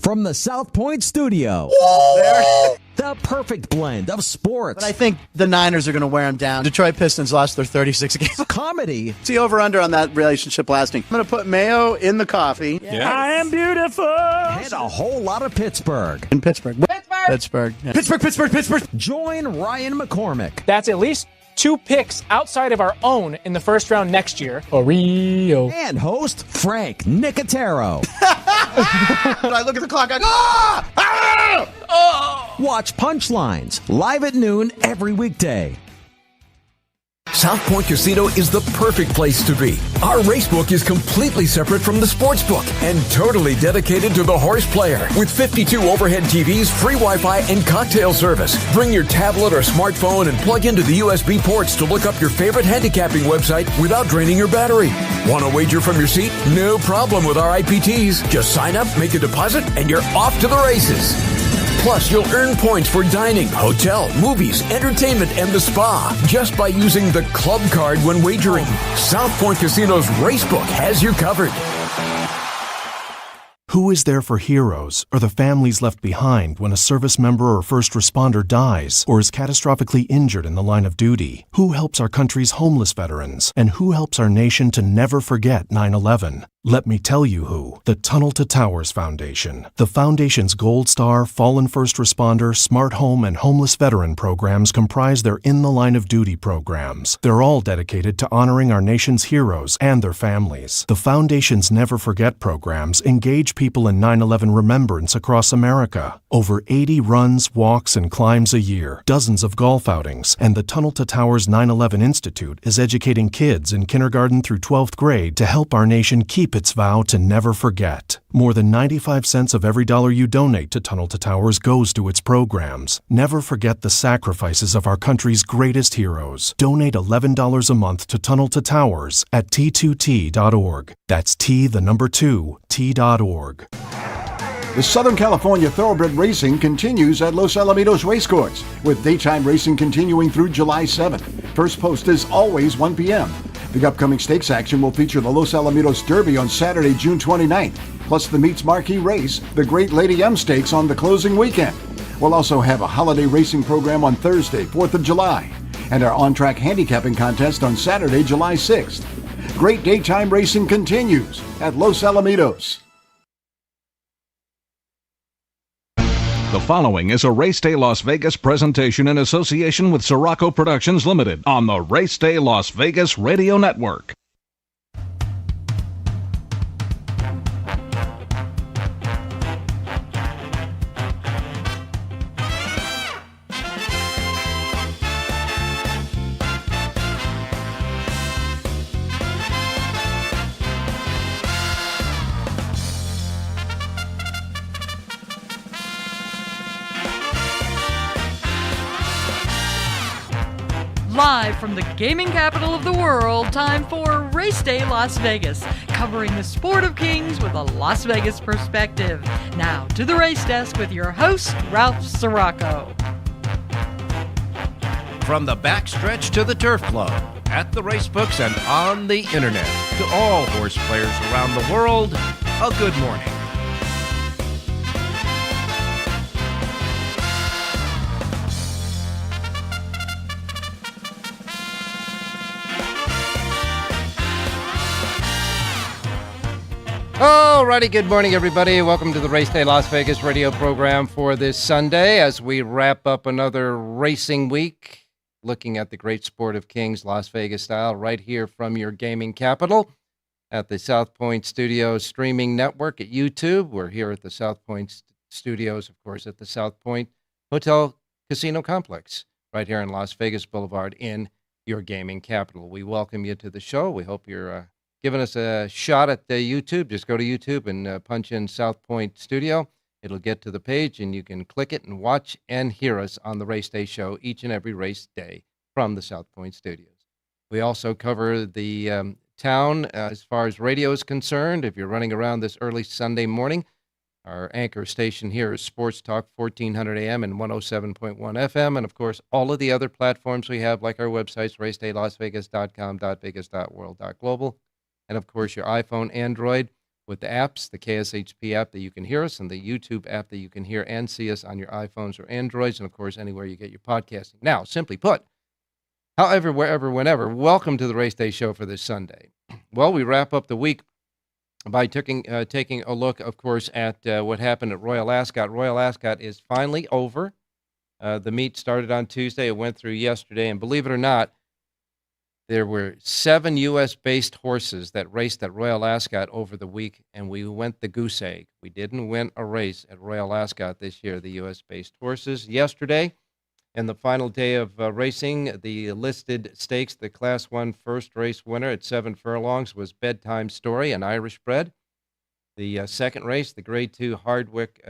From the South Point studio, the perfect blend of sports. But I think the Niners are going to wear them down. Detroit Pistons lost their 36 games. Comedy. See over-under on that relationship lasting. I'm going to put mayo in the coffee. Yes. I am beautiful. And a whole lot of Pittsburgh. In Pittsburgh. Pittsburgh. Yeah. Pittsburgh. Join Ryan McCormick. That's at least 2 picks outside of our own in the first round next year. Oreo. And host Frank Nicotero. When I look at the clock, I go, ah! Ah! Oh! Watch Punchlines live at noon every weekday. South Point Casino is the perfect place to be. Our racebook is completely separate from the sportsbook and totally dedicated to the horse player. With 52 overhead TVs, free Wi-Fi, and cocktail service. Bring your tablet or smartphone and plug into the USB ports to look up your favorite handicapping website without draining your battery. Want to wager from your seat? No problem with our IPTs. Just sign up, make a deposit, and you're off to the races. Plus, you'll earn points for dining, hotel, movies, entertainment, and the spa just by using the club card when wagering. South Point Casino's Racebook has you covered. Who is there for heroes or the families left behind when a service member or first responder dies or is catastrophically injured in the line of duty? Who helps our country's homeless veterans? And who helps our nation to never forget 9/11? Let me tell you who. The Tunnel to Towers Foundation. The Foundation's Gold Star, Fallen First Responder, Smart Home, and Homeless Veteran programs comprise their In the Line of Duty programs. They're all dedicated to honoring our nation's heroes and their families. The Foundation's Never Forget programs engage people in 9/11 remembrance across America. Over 80 runs, walks, and climbs a year, dozens of golf outings, and the Tunnel to Towers 9/11 Institute is educating kids in kindergarten through 12th grade to help our nation keep its vow to never forget. More than 95 cents of every dollar you donate to Tunnel to Towers goes to its programs. Never forget the sacrifices of our country's greatest heroes. Donate $11 a month to Tunnel to Towers at T2T.org. That's T2T.org. The Southern California Thoroughbred Racing continues at Los Alamitos Racecourse, with daytime racing continuing through July 7th. First post is always 1 p.m. The upcoming stakes action will feature the Los Alamitos Derby on Saturday, June 29th, plus the meet's marquee race, the Great Lady M Stakes, on the closing weekend. We'll also have a holiday racing program on Thursday, 4th of July, and our on-track handicapping contest on Saturday, July 6th. Great daytime racing continues at Los Alamitos. The following is a Race Day Las Vegas presentation in association with Siraco Productions Limited on the Race Day Las Vegas Radio Network. Live from the gaming capital of the world, time for Race Day Las Vegas, covering the sport of kings with a Las Vegas perspective. Now to the race desk with your host, Ralph Siraco. From the backstretch to the turf club, at the racebooks and on the internet, to all horse players around the world, a good morning. Alrighty, good morning, everybody. Welcome to the Race Day Las Vegas radio program for this Sunday as we wrap up another racing week, looking at the great sport of kings, Las Vegas style, right here from your gaming capital at the South Point Studios streaming network at YouTube. We're here at the South Point Studios, of course, at the South Point Hotel Casino Complex, right here in Las Vegas Boulevard in your gaming capital. We welcome you to the show. We hope you're giving us a shot at the YouTube. Just go to YouTube and punch in South Point Studio. It'll get to the page, and you can click it and watch and hear us on the Race Day show each and every race day from the South Point Studios. We also cover the town as far as radio is concerned. If you're running around this early Sunday morning, our anchor station here is Sports Talk 1400 AM and 107.1 FM. And, of course, all of the other platforms we have, like our websites, racedaylasvegas.com, .vegas.world.global. And, of course, your iPhone, Android, with the apps, the KSHP app that you can hear us, and the YouTube app that you can hear and see us on your iPhones or Androids, and, of course, anywhere you get your podcasting. Now, simply put, however, wherever, whenever, welcome to the Race Day Show for this Sunday. Well, we wrap up the week by taking a look, of course, at what happened at Royal Ascot. Royal Ascot is finally over. The meet started on Tuesday. It went through yesterday, and believe it or not, there were 7 U.S.-based horses that raced at Royal Ascot over the week, and we went the goose egg. We didn't win a race at Royal Ascot this year, the U.S.-based horses. Yesterday, in the final day of racing, the listed stakes, the Class 1 first race winner at 7 furlongs was Bedtime Story, an Irish bred. The second race, the Grade 2 Hardwick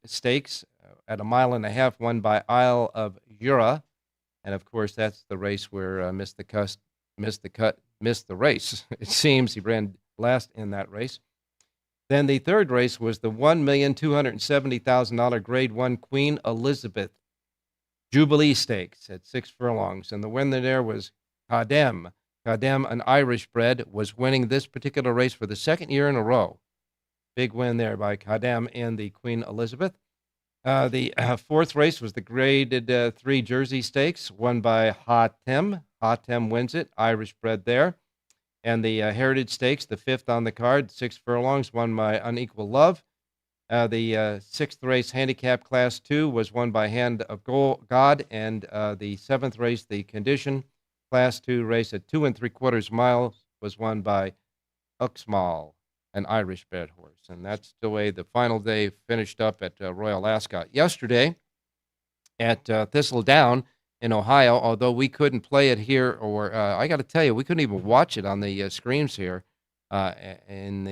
Stakes, at 1.5 miles, won by Isle of Jura. And, of course, that's the race where missed the race. It seems he ran last in that race. Then the third race was the $1,270,000 Grade 1 Queen Elizabeth Jubilee Stakes at 6 furlongs. And the winner there was Kadem. Kadem, an Irish bred, was winning this particular race for the second year in a row. Big win there by Kadem in the Queen Elizabeth. The fourth race was the Graded 3 Jersey Stakes, won by Hatem. Hatem wins it, Irish bred there. And the Heritage Stakes, the fifth on the card, 6 furlongs, won by Unequal Love. The sixth race, Handicap Class 2, was won by Hand of God. And the seventh race, the Condition Class 2 race at 2 3/4 miles, was won by Uxmal, an Irish bred horse. And that's the way the final day finished up at Royal Ascot. Yesterday at Thistledown in Ohio, although we couldn't play it here, or I got to tell you, we couldn't even watch it on the screens here in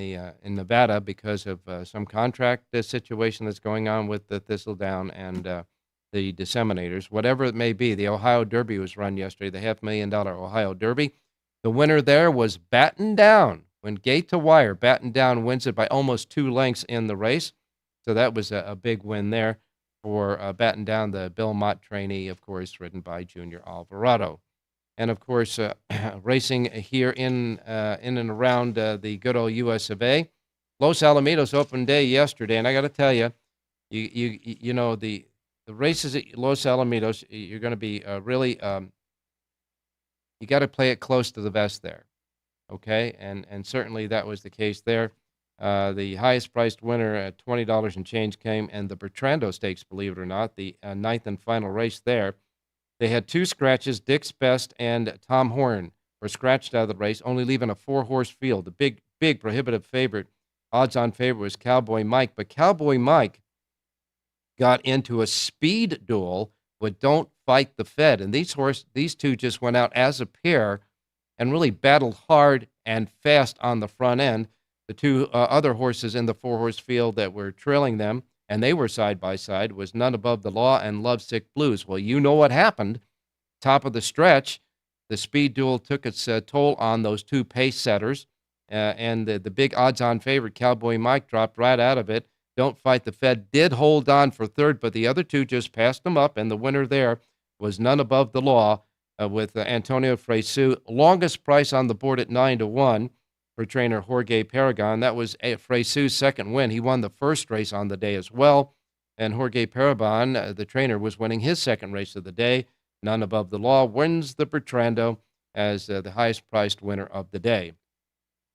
Nevada because of some contract situation that's going on with the Thistledown and the disseminators. Whatever it may be, the Ohio Derby was run yesterday, the $500,000 Ohio Derby. The winner there was Batten Down. When gate to wire, Batten Down wins it by almost 2 lengths in the race. So that was a big win there for Batten Down, the Bill Mott trainee, of course, ridden by Junior Alvarado. And, of course, racing here in and around the good old US of A. Los Alamitos open day yesterday, and I got to tell you, you know, the races at Los Alamitos, you're going to be really, you got to play it close to the vest there. Okay, and certainly that was the case there. The highest priced winner at $20 and change came, and the Bertrando Stakes, believe it or not, the ninth and final race there. They had 2 scratches. Dick's Best and Tom Horn were scratched out of the race, only leaving a 4-horse field. The big prohibitive favorite, odds-on favorite, was Cowboy Mike, but Cowboy Mike got into a speed duel with Don't Fight the Fed, and these two just went out as a pair and really battled hard and fast on the front end. The 2 other horses in the 4-horse field that were trailing them, and they were side by side, was None Above the Law and Lovesick Blues. Well, you know what happened. Top of the stretch, the speed duel took its toll on those 2 pace setters, and the big odds-on favorite, Cowboy Mike, dropped right out of it. Don't Fight the Fed did hold on for third, but the other 2 just passed them up, and the winner there was None Above the Law, with Antonio Fresu. Longest price on the board at 9-1 for trainer Jorge Paragon. That was Fresu's second win. He won the first race on the day as well. And Jorge Paragon, the trainer, was winning his second race of the day. None Above the Law wins the Bertrando as the highest priced winner of the day.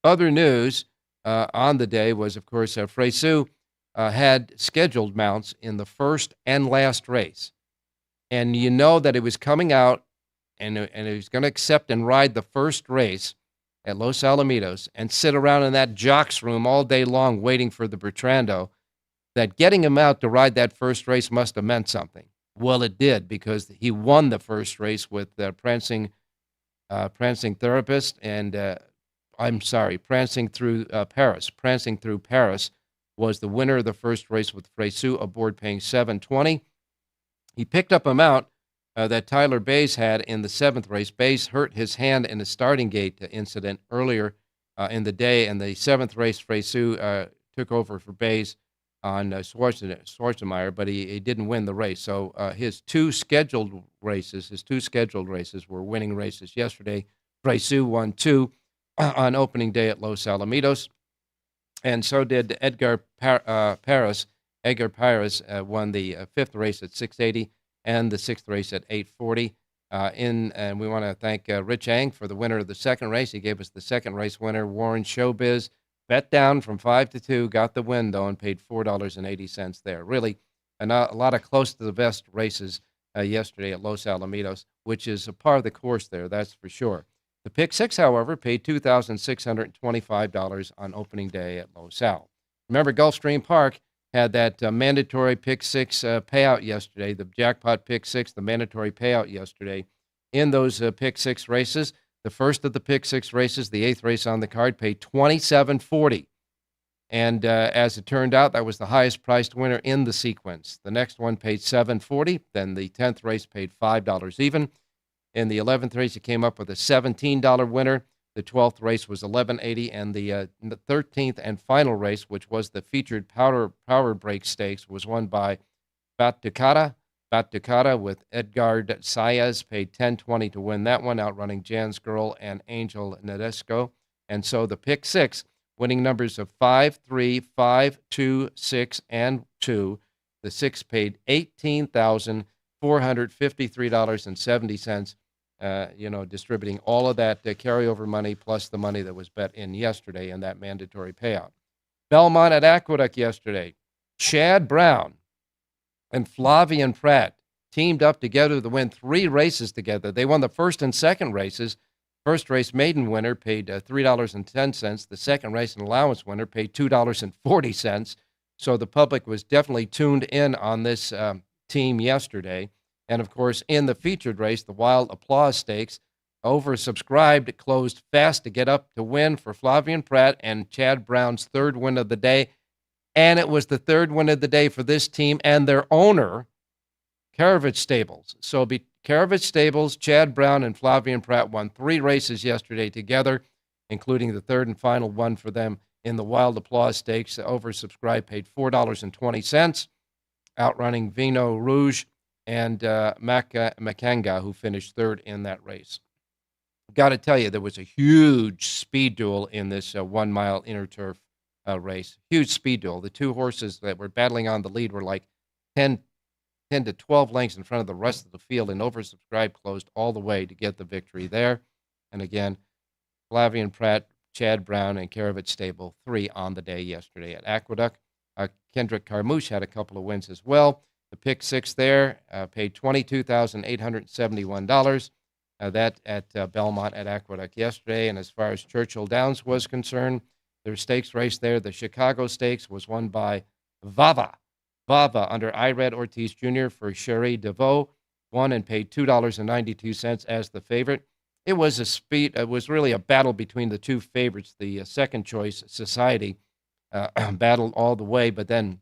Other news on the day was, of course, Fresu had scheduled mounts in the first and last race. And you know that it was coming out and he was going to accept and ride the first race at Los Alamitos and sit around in that jock's room all day long waiting for the Bertrando, that getting him out to ride that first race must have meant something. Well, it did, because he won the first race with Prancing Therapist and, Prancing Through Paris. Prancing Through Paris was the winner of the first race with Fresu aboard, paying $720. He picked up a mount that Tyler Bays had in the 7th race. Bays hurt his hand in a starting gate incident earlier in the day, and the 7th race, Fresu took over for Bays on Schwarzenmeyer, but he didn't win the race. So his two scheduled races were winning races yesterday. Fresu won 2 on opening day at Los Alamitos. And so did Edgar Paris. Edgar Paris won the fifth race at 680 and the sixth race at 840. And we want to thank Rich Ang for the winner of the second race. He gave us the second race winner, Warren Showbiz. Bet down from 5 to 2, got the win, though, and paid $4.80 there. Really, a lot of close to the best races yesterday at Los Alamitos, which is a part of the course there, that's for sure. The pick six, however, paid $2,625 on opening day at Los Al. Remember, Gulfstream Park had that mandatory pick six payout yesterday, the jackpot pick six, the mandatory payout yesterday. In those pick six races, the first of the pick six races, the eighth race on the card, paid $27.40. And as it turned out, that was the highest priced winner in the sequence. The next one paid $7.40. Then the 10th race paid $5 even. In the 11th race, it came up with a $17 winner. The 12th race was $11.80, and the 13th and final race, which was the featured Power Break Stakes, was won by Batucada with Edgar Saez, paid $10.20 to win that one, outrunning Jan's Girl and Angel Nadesco. And so the pick six, winning numbers of 5, 3, 5, 2, 6, and 2. The six paid $18,453.70. Distributing all of that carryover money plus the money that was bet in yesterday in that mandatory payout. Belmont at Aqueduct yesterday. Chad Brown and Flavien Prat teamed up together to win 3 races together. They won the first and second races. First race maiden winner paid $3.10. The second race and allowance winner paid $2.40. So the public was definitely tuned in on this team yesterday. And, of course, in the featured race, the Wild Applause Stakes, oversubscribed, closed fast to get up to win for Flavien Prat and Chad Brown's third win of the day. And it was the third win of the day for this team and their owner, Karavich Stables. So Karavich Stables, Chad Brown, and Flavien Prat won 3 races yesterday together, including the third and final one for them in the Wild Applause Stakes. Oversubscribed, paid $4.20, outrunning Vino Rouge and Makanga, who finished third in that race. Got to tell you, there was a huge speed duel in this 1 mile inner turf race. Huge speed duel. The two horses that were battling on the lead were like 10 to 12 lengths in front of the rest of the field, and oversubscribed closed all the way to get the victory there. And again, Flavien Prat, Chad Brown, and Karavich Stable, 3 on the day yesterday at Aqueduct. Kendrick Carmouche had a couple of wins as well. The pick six there paid $22,871. That at Belmont at Aqueduct yesterday. And as far as Churchill Downs was concerned, their stakes race there, the Chicago Stakes, was won by Vava under Ired Ortiz Jr. for Cherie DeVoe, won and paid $2.92 as the favorite. It was really a battle between the two favorites. The second choice, Society, battled all the way, but then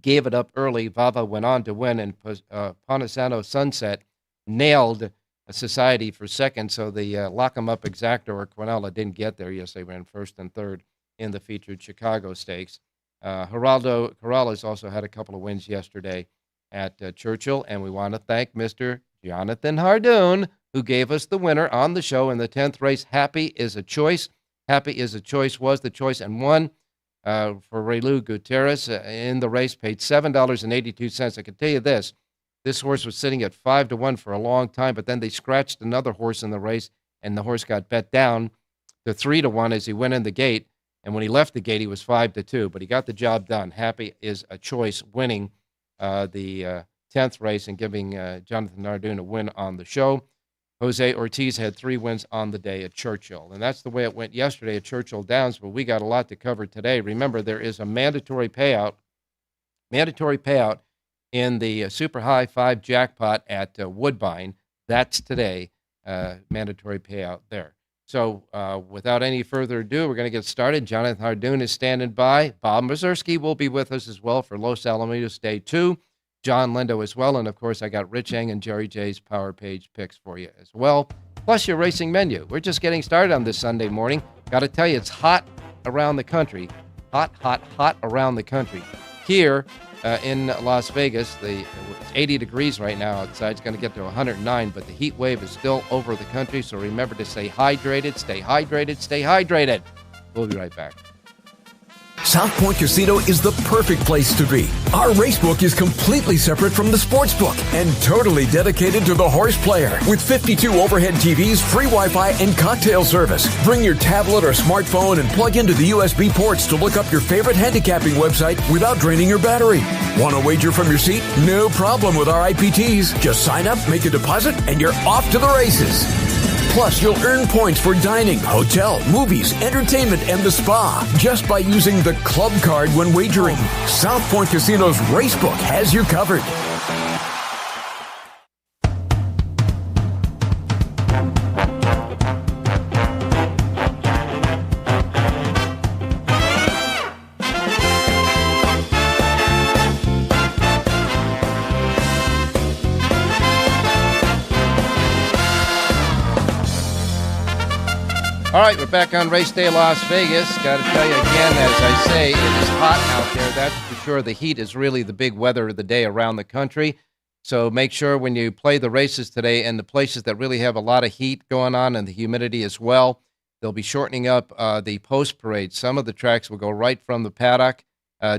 gave it up early. Vava went on to win, and Ponisano Sunset nailed Society for second, so the lock 'em up exactor or Quinella didn't get there. Yes, they ran first and third in the featured Chicago Stakes. Geraldo Corrales also had a couple of wins yesterday at Churchill, and we want to thank Mr. Jonathan Hardon, who gave us the winner on the show in the 10th race. Happy is a Choice. Happy is a Choice was the choice and won. For Relu Gutierrez in the race, paid $7.82. I can tell you this horse was sitting at 5 to 1 for a long time, but then they scratched another horse in the race, and the horse got bet down to 3 to 1 as he went in the gate. And when he left the gate, he was 5 to 2, but he got the job done. Happy is a Choice, winning the 10th race and giving Jonathan Hardon a win on the show. Jose Ortiz had 3 wins on the day at Churchill. And that's the way it went yesterday at Churchill Downs, but we got a lot to cover today. Remember, there is a mandatory payout in the Super High 5 jackpot at Woodbine. That's today, mandatory payout there. So without any further ado, we're going to get started. Jonathan Hardon is standing by. Bob Mazursky will be with us as well for Los Alamitos Day 2. John Lindo as well. And, of course, I got Rich Eng and Jerry J's Power Page picks for you as well, plus your racing menu. We're just getting started on this Sunday morning. Got to tell you, it's hot around the country. Hot around the country. Here in Las Vegas, it's 80 degrees right now outside. It's going to get to 109, but the heat wave is still over the country, so remember to stay hydrated, stay hydrated, stay hydrated. We'll be right back. South Point Casino is the perfect place to be. Our racebook is completely separate from the sportsbook and totally dedicated to the horse player. With 52 overhead TVs, free Wi-Fi, and cocktail service. Bring your tablet or smartphone and plug into the USB ports to look up your favorite handicapping website without draining your battery. Want to wager from your seat? No problem with our IPTs. Just sign up, make a deposit, and you're off to the races. Plus, you'll earn points for dining, hotel, movies, entertainment, and the spa just by using the club card when wagering. South Point Casino's Racebook has you covered. All right, we're back on Race Day Las Vegas. Got to tell you again, as I say, it is hot out there. That's for sure. The heat is really the big weather of the day around the country. So make sure when you play the races today and the places that really have a lot of heat going on and the humidity as well, they'll be shortening up the post parade. Some of the tracks will go right from the paddock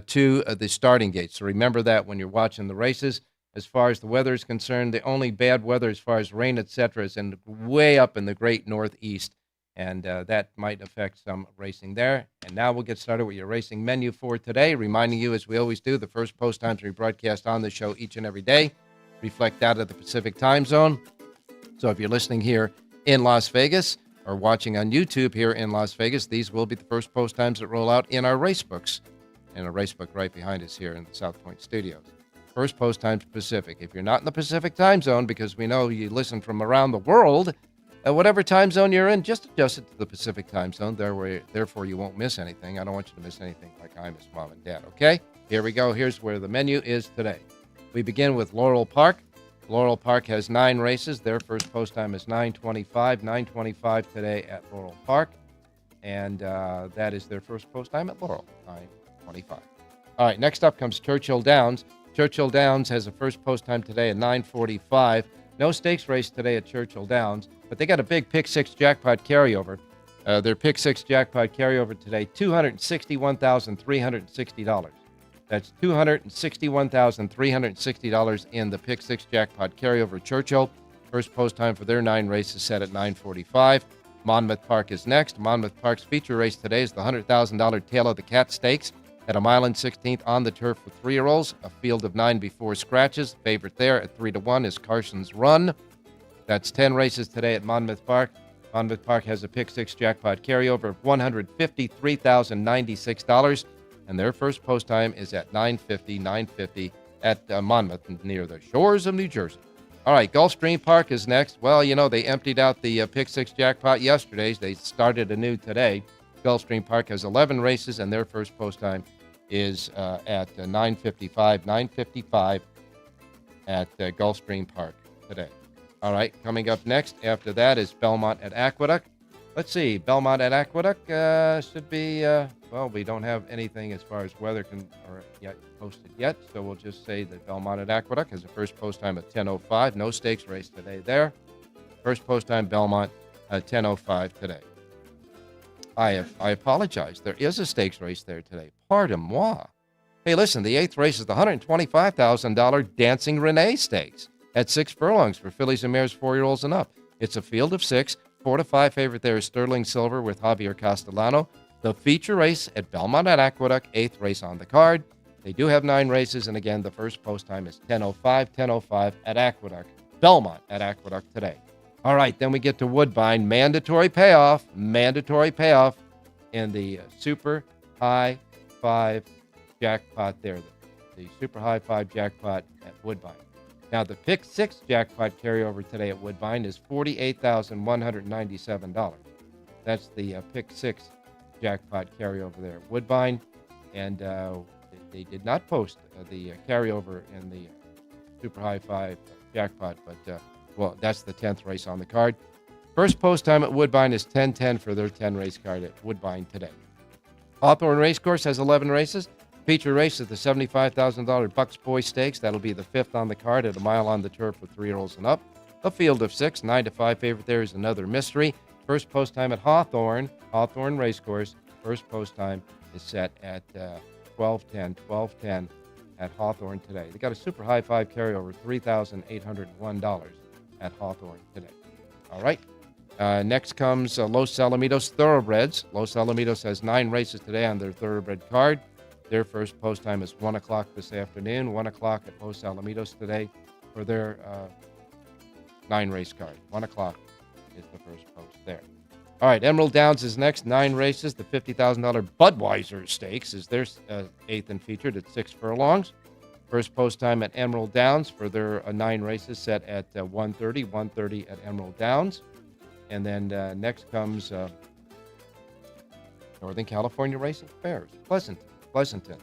to the starting gate. So remember that when you're watching the races. As far as the weather is concerned, the only bad weather as far as rain, etc., is way up in the great northeast. And that might affect some racing there. And now we'll get started with your racing menu for today, reminding you, as we always do, the first post times we broadcast on the show each and every day reflect that of the Pacific time zone. So if you're listening here in Las Vegas or watching on YouTube here in Las Vegas, these will be the first post times that roll out in our race books, and a race book right behind us here in the South Point studios. First post times Pacific. If you're not in the Pacific time zone, because we know you listen from around the world, whatever time zone you're in, just adjust it to the Pacific time zone. Therefore, you won't miss anything. I don't want you to miss anything like I miss Mom and Dad, okay? Here we go. Here's where the menu is today. We begin with Laurel Park. Laurel Park has 9 races. Their first post time is 9:25. 9:25 today at Laurel Park. And that is their first post time at Laurel, 9:25. All right, next up comes Churchill Downs. Churchill Downs has a first post time today at 9:45. No stakes race today at Churchill Downs, but they got a big Pick 6 jackpot carryover. Their Pick 6 jackpot carryover today, $261,360. That's $261,360 in the Pick 6 jackpot carryover. Churchill, first post time for their 9 races set at 9:45. Monmouth Park is next. Monmouth Park's feature race today is the $100,000 Tail of the Cat Stakes at 1.16 on the turf for 3-year-olds. A field of 9 before scratches. Favorite there at 3-1 is Carson's Run. That's 10 races today at Monmouth Park. Monmouth Park has a Pick 6 jackpot carryover of $153,096, and their first post time is at 9:50 at Monmouth, near the shores of New Jersey. All right, Gulfstream Park is next. Well, you know, they emptied out the Pick 6 jackpot yesterday. They started anew today. Gulfstream Park has 11 races, and their first post time is at 9:55 at Gulfstream Park today. All right, coming up next after that is Belmont at Aqueduct. Let's see, Belmont at Aqueduct should be, well, we don't have anything as far as weather yet posted yet, so we'll just say that Belmont at Aqueduct has a first post time at 10:05. No stakes race today there. First post time Belmont at 10:05 today. I apologize. There is a stakes race there today. Pardon moi. Hey, listen, the 8th race is the $125,000 Dancing Renee Stakes at 6 furlongs for fillies and mares 4-year-olds and up. It's a field of 6. 4 to 5 favorite there is Sterling Silver with Javier Castellano. The feature race at Belmont at Aqueduct, 8th race on the card. They do have 9 races, and again, the first post time is 10:05 at Aqueduct. Belmont at Aqueduct today. All right, then we get to Woodbine. Mandatory payoff in the Super High 5 jackpot there. The Super High 5 jackpot at Woodbine. Now, the Pick 6 jackpot carryover today at Woodbine is $48,197. That's the Pick 6 jackpot carryover there at Woodbine. And they did not post the carryover in the Super High 5 jackpot, but well, that's the 10th race on the card. First post time at Woodbine is 10:10 for their 10-race card at Woodbine today. Hawthorne Racecourse has 11 races. Feature race is the $75,000 Bucks Boy Stakes. That'll be the 5th on the card at a mile on the turf with 3-year-olds and up. A field of 6, 9 to 5 favorite there is Another Mystery. First post time at Hawthorne Racecourse. First post time is set at 1210 at Hawthorne today. They got a super high five carryover, $3,801 at Hawthorne today. All right. Next comes Los Alamitos Thoroughbreds. Los Alamitos has 9 races today on their Thoroughbred card. Their first post time is 1 o'clock this afternoon, 1 o'clock at Los Alamitos today for their 9-race card. 1 o'clock is the first post there. All right, Emerald Downs is next, 9 races. The $50,000 Budweiser Stakes is their 8th and featured at 6 furlongs. First post time at Emerald Downs for their 9 races set at 1:30 at Emerald Downs. And then next comes Northern California Racing Fairs. Pleasanton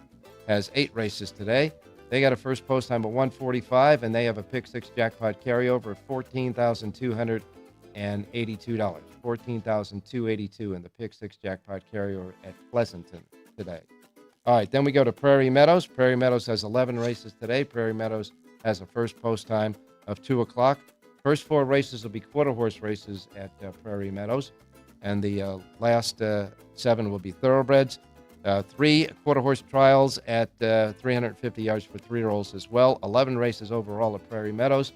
has 8 races today. They got a first post time of 1:45, and they have a pick 6 jackpot carryover of $14,282. $14,282 in the pick 6 jackpot carryover at Pleasanton today. All right, then we go to Prairie Meadows. Prairie Meadows has 11 races today. Prairie Meadows has a first post time of 2 o'clock. First 4 races will be quarter horse races at Prairie Meadows, and the last 7 will be thoroughbreds. 3 quarter horse trials at 350 yards for 3-year-olds as well. 11 races overall at Prairie Meadows,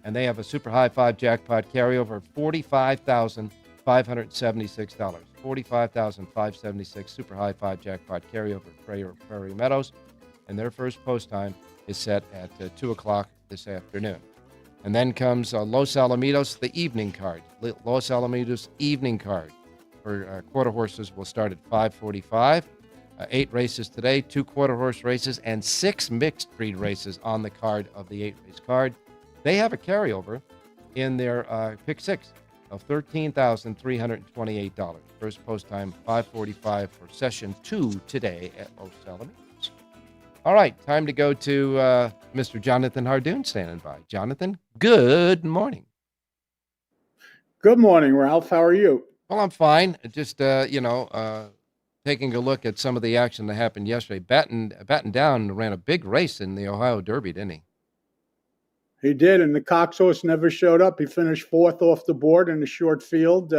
and they have a super high 5 jackpot carryover of $45,576. $45,576 super high 5 jackpot carryover at Prairie Meadows, and their first post time is set at 2 o'clock this afternoon. And then comes Los Alamitos, the evening card. Los Alamitos evening card for quarter horses will start at 5:45. 8 races today, 2 quarter horse races, and 6 mixed breed races on the card of the 8-race card. They have a carryover in their pick 6 of $13,328. First post time 5:45 for session 2 today at Los Alamitos. All right, time to go to Mr. Jonathan Hardon standing by. Jonathan, good morning. Good morning, Ralph. How are you? Well, I'm fine. Just taking a look at some of the action that happened yesterday. Batten Down ran a big race in the Ohio Derby, didn't he? He did, and the Cox horse never showed up. He finished 4th off the board in a short field.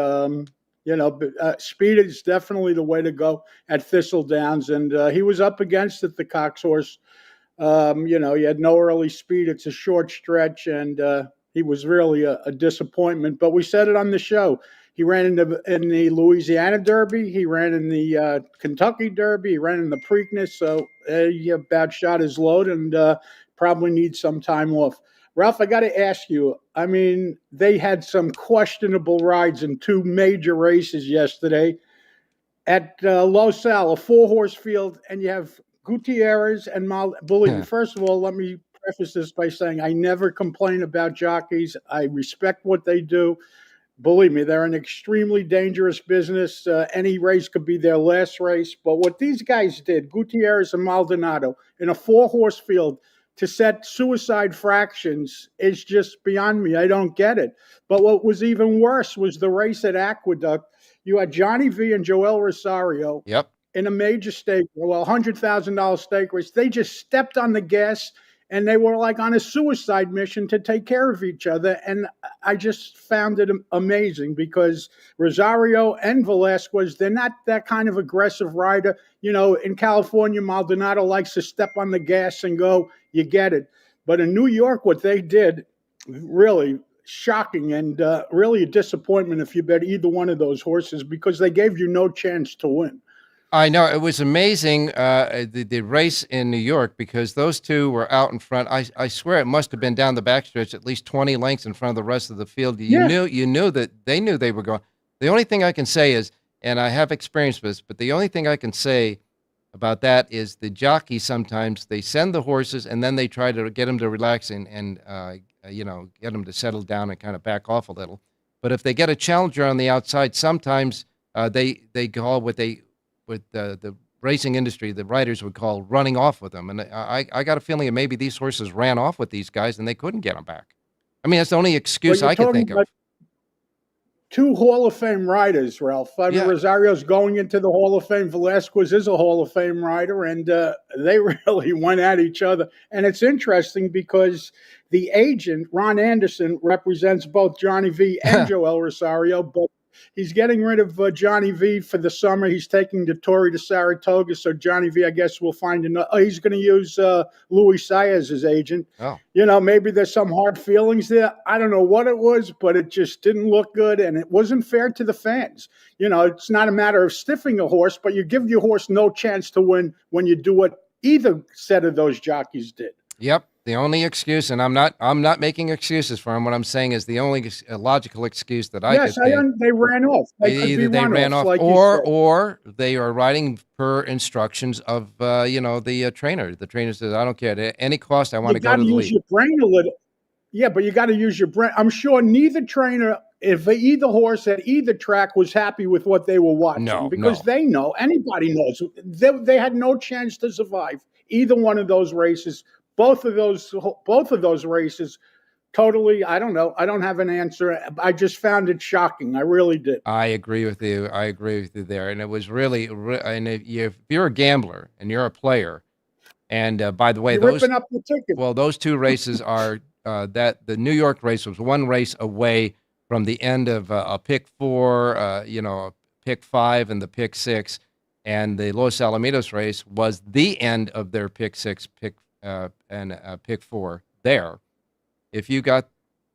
Speed is definitely the way to go at Thistle Downs, and he was up against it, the Cox horse. He had no early speed. It's a short stretch, and he was really a disappointment. But we said it on the show. He ran in the Louisiana Derby. He ran in the Kentucky Derby. He ran in the Preakness. So he about shot his load and probably needs some time off. Ralph, I got to ask you, I mean, they had some questionable rides in 2 major races yesterday. At Los Al, a 4-horse field, and you have Gutierrez and Believe me, first of all, let me preface this by saying I never complain about jockeys. I respect what they do. Believe me, they're an extremely dangerous business. Any race could be their last race. But what these guys did, Gutierrez and Maldonado, in a 4-horse field to set suicide fractions is just beyond me. I don't get it. But what was even worse was the race at Aqueduct. You had Johnny V and Joel Rosario in a major stake, $100,000 stake race. They just stepped on the gas, and they were like on a suicide mission to take care of each other. And I just found it amazing because Rosario and Velasquez, they're not that kind of aggressive rider. In California, Maldonado likes to step on the gas and go, you get it. But in New York, what they did, really shocking and really a disappointment if you bet either one of those horses because they gave you no chance to win. I know. It was amazing, the race in New York, because those two were out in front. I swear it must have been down the backstretch at least 20 lengths in front of the rest of the field. You knew that they knew they were going. The only thing I can say is, and I have experience with this, but the only thing I can say about that is the jockey sometimes, they send the horses and then they try to get them to relax and get them to settle down and kind of back off a little. But if they get a challenger on the outside, sometimes they call what the racing industry, the riders would call running off with them. And I got a feeling that maybe these horses ran off with these guys and they couldn't get them back. I mean, that's the only excuse I can think of. 2 Hall of Fame riders, Ralph. Rosario's going into the Hall of Fame. Velasquez is a Hall of Fame rider, and they really went at each other. And it's interesting because the agent, Ron Anderson, represents both Johnny V and Joel Rosario, but He's getting rid of Johnny V for the summer. He's taking the Tory to Saratoga, so Johnny V, I guess, will find another. Oh, he's going to use Louis Saez as agent. Oh. Maybe there's some hard feelings there. I don't know what it was, but it just didn't look good, and it wasn't fair to the fans. It's not a matter of stiffing a horse, but you give your horse no chance to win when you do what either set of those jockeys did. Yep. The only excuse, and I'm not making excuses for him. What I'm saying is the only logical excuse that I could think. Yes, they ran off. Either they ran off, like or they are riding per instructions of the trainer. The trainer says, "I don't care at any cost. I want to go to the lead." You got to use your brain a little. Yeah, but you got to use your brain. I'm sure neither trainer, if either horse at either track, was happy with what they were watching because they know, anybody knows, they had no chance to survive either one of those races. Both of those races, totally. I don't know. I don't have an answer. I just found it shocking. I really did. I agree with you. There, and it was really. And if you're a gambler and you're a player, and by the way, you're ripping up the ticket. Well, those two races are that the New York race was one race away from the end of a pick 4, a pick 5, and the pick 6, and the Los Alamitos race was the end of their pick 6, pick 4 there. If you got,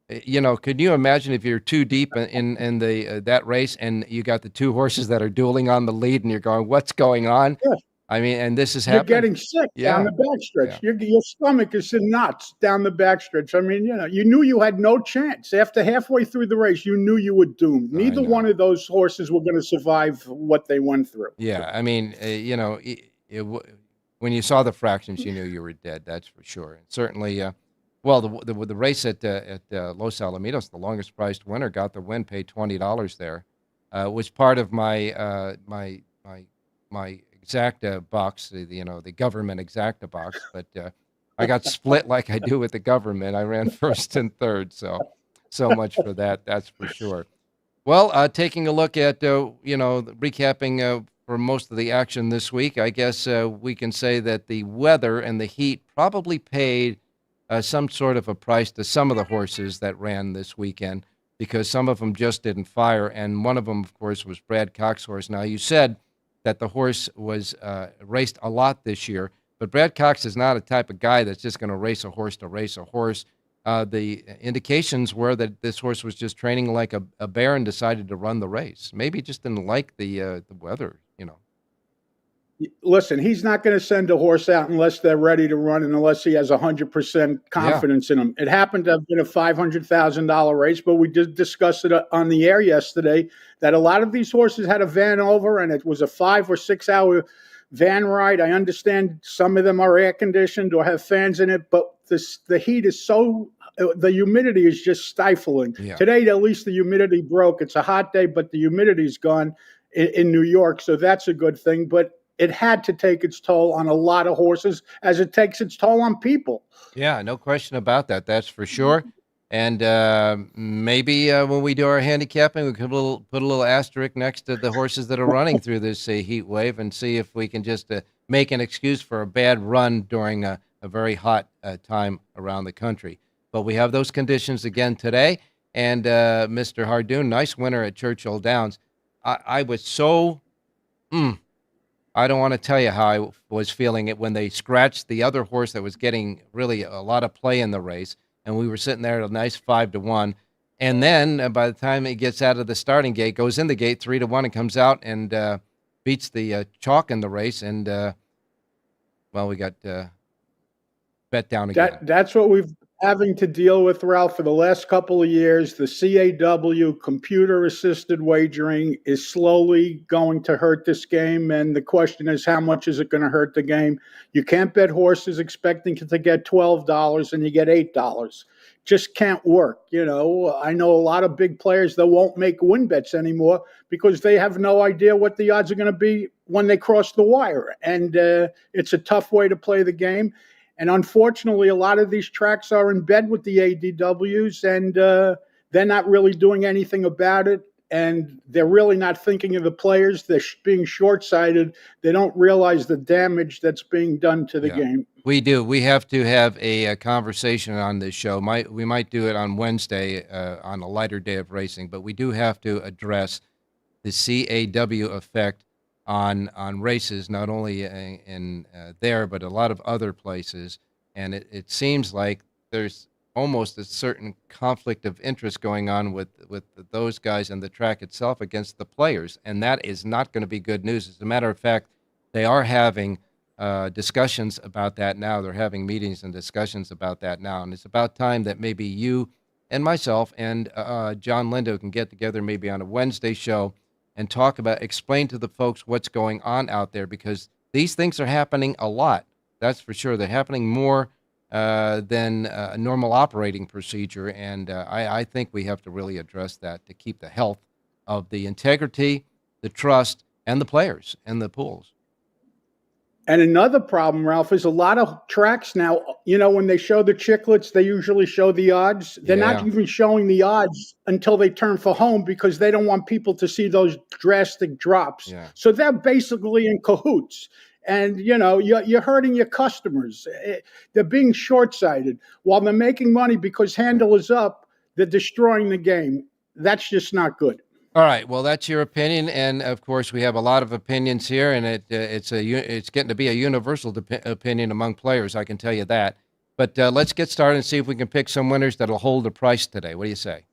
could you imagine if you're too deep in the that race and you got the two horses that are dueling on the lead and you're going, what's going on? Yeah. I mean, and this is happening. You're getting sick down the backstretch. Yeah. Your stomach is in knots down the backstretch. I mean, you knew you had no chance. After halfway through the race, you knew you were doomed. Neither one of those horses were going to survive what they went through. Yeah, I mean, when you saw the fractions, you knew you were dead. That's for sure. And certainly, the race at Los Alamitos, the longest priced winner got the win, paid $20 there. Was part of my my exacta box, the government exacta box, but I got split like I do with the government. I ran first and third, so much for that. That's for sure. Well, taking a look at recapping for most of the action this week, I guess we can say that the weather and the heat probably paid some sort of a price to some of the horses that ran this weekend, because some of them just didn't fire, and one of them, of course, was Brad Cox's horse. Now, you said that the horse was raced a lot this year, but Brad Cox is not a type of guy that's just going to race a horse to race a horse. The indications were that this horse was just training like a bear and decided to run the race. Maybe he just didn't like the weather, Listen, he's not going to send a horse out unless they're ready to run and unless he has 100% confidence in them. It happened to have been a $500,000 race, but we did discuss it on the air yesterday that a lot of these horses had a van over, and it was a 5 or 6 hour van ride. I understand some of them are air conditioned or have fans in it, but the heat is the humidity is just stifling. Yeah. Today, at least the humidity broke. It's a hot day, but the humidity's gone in New York, so that's a good thing. But it had to take its toll on a lot of horses, as it takes its toll on people. Yeah, no question about that. That's for sure. And maybe when we do our handicapping, we could put a little asterisk next to the horses that are running through this heat wave and see if we can just make an excuse for a bad run during a very hot time around the country. But we have those conditions again today. And Mr. Hardon, nice winner at Churchill Downs. I was so... I don't want to tell you how I was feeling it when they scratched the other horse that was getting really a lot of play in the race, and we were sitting there at a nice 5-1. And then by the time he gets out of the starting gate, goes in the gate 3-1 and comes out and beats the chalk in the race. And, we got bet down again. That's what we've having to deal with, Ralph, for the last couple of years. The CAW, computer-assisted wagering, is slowly going to hurt this game, and the question is, how much is it going to hurt the game? You can't bet horses expecting to get $12 and you get $8. Just can't work. I know a lot of big players that won't make win bets anymore because they have no idea what the odds are going to be when they cross the wire, and it's a tough way to play the game. And unfortunately, a lot of these tracks are in bed with the ADWs, and they're not really doing anything about it. And they're really not thinking of the players. They're being short-sighted. They don't realize the damage that's being done to the game. We do. We have to have a conversation on this show. We might do it on Wednesday on a lighter day of racing, but we do have to address the CAW effect on races, not only in there, but a lot of other places. And it seems like there's almost a certain conflict of interest going on with those guys and the track itself against the players. And that is not going to be good news. As a matter of fact, they are having discussions about that now. They're having meetings and discussions about that now. And it's about time that maybe you and myself and John Lindo can get together maybe on a Wednesday show and explain to the folks what's going on out there, because these things are happening a lot. That's for sure. They're happening more than a normal operating procedure, and I think we have to really address that to keep the health of the integrity, the trust, and the players and the pools. And another problem, Ralph, is a lot of tracks now, when they show the chiclets, they usually show the odds. They're not even showing the odds until they turn for home because they don't want people to see those drastic drops. Yeah. So they're basically in cahoots. And, you're hurting your customers. They're being short-sighted. While they're making money because handle is up, they're destroying the game. That's just not good. All right. Well, that's your opinion. And, of course, we have a lot of opinions here, and it's getting to be a universal opinion among players, I can tell you that. But let's get started and see if we can pick some winners that'll hold the price today. What do you say?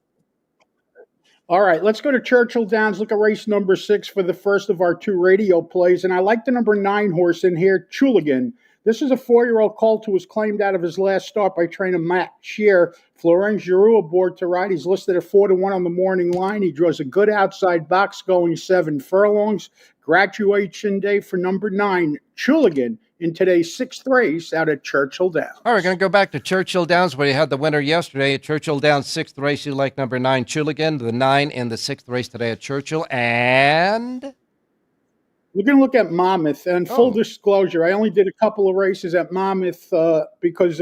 All right, let's go to Churchill Downs. Look at race number 6 for the first of our 2 radio plays. And I like the number 9 horse in here, Chuligan. This is a 4-year-old colt who was claimed out of his last start by trainer Matt Shear. Florent Giroux aboard to ride. He's listed at 4-1 on the morning line. He draws a good outside box going 7 furlongs. Graduation day for number 9, Chuligan, in today's 6th race out at Churchill Downs. All right, we're going to go back to Churchill Downs, where you had the winner yesterday at Churchill Downs, 6th race. You like number 9, Chuligan, the 9 in the 6th race today at Churchill. And we're going to look at Monmouth. And full disclosure, I only did a couple of races at Monmouth because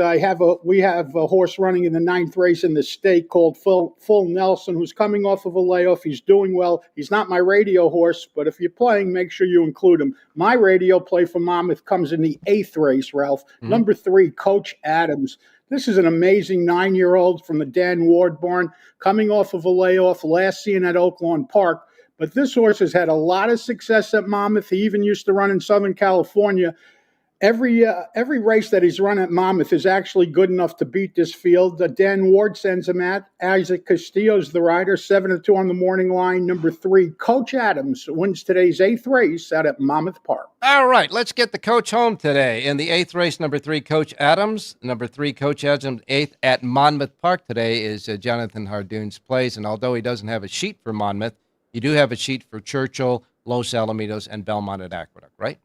we have a horse running in the 9th race in the state called Full Nelson, who's coming off of a layoff. He's doing well. He's not my radio horse, but if you're playing, make sure you include him. My radio play for Monmouth comes in the 8th race, Ralph. Mm-hmm. Number 3, Coach Adams. This is an amazing 9-year-old from the Dan Ward barn, coming off of a layoff, last seen at Oaklawn Park. But this horse has had a lot of success at Monmouth. He even used to run in Southern California. Every race that he's run at Monmouth is actually good enough to beat this field. Dan Ward sends him out. Isaac Castillo's the rider, 7-2 on the morning line. Number 3, Coach Adams, wins today's 8th race out at Monmouth Park. All right, let's get the coach home today. In the 8th race, number 3, Coach Adams. Number 3, Coach Adams, 8th at Monmouth Park today is Jonathan Hardon's plays. And although he doesn't have a sheet for Monmouth, you do have a sheet for Churchill, Los Alamitos, and Belmont at Aqueduct, right?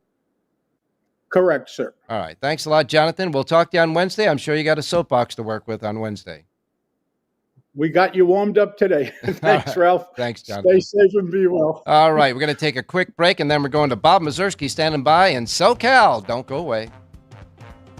Correct, sir. All right. Thanks a lot, Jonathan. We'll talk to you on Wednesday. I'm sure you got a soapbox to work with on Wednesday. We got you warmed up today. Thanks, Ralph. Thanks, Jonathan. Stay safe and be well. All right. We're going to take a quick break, and then we're going to Bob Mazursky standing by in SoCal. Don't go away.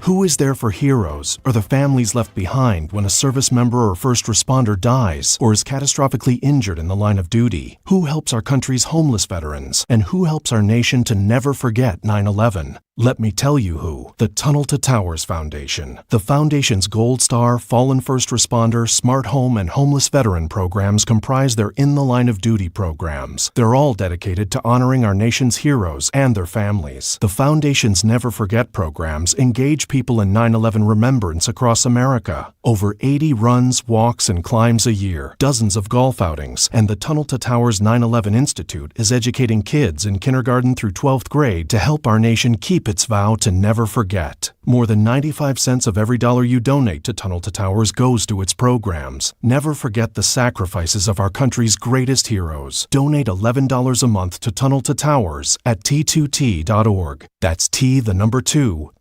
Who is there for heroes or the families left behind when a service member or first responder dies or is catastrophically injured in the line of duty? Who helps our country's homeless veterans? And who helps our nation to never forget 9/11? Let me tell you who. The Tunnel to Towers Foundation. The Foundation's Gold Star, Fallen First Responder, Smart Home, and Homeless Veteran programs comprise their In the Line of Duty programs. They're all dedicated to honoring our nation's heroes and their families. The Foundation's Never Forget programs engage people in 9/11 remembrance across America. Over 80 runs, walks, and climbs a year, dozens of golf outings, and the Tunnel to Towers 9/11 Institute is educating kids in kindergarten through 12th grade to help our nation keep its vow to never forget. More than 95 cents of every dollar you donate to Tunnel to Towers goes to its programs. Never forget the sacrifices of our country's greatest heroes. Donate $11 a month to Tunnel to Towers at T2T.org. That's T2T.org.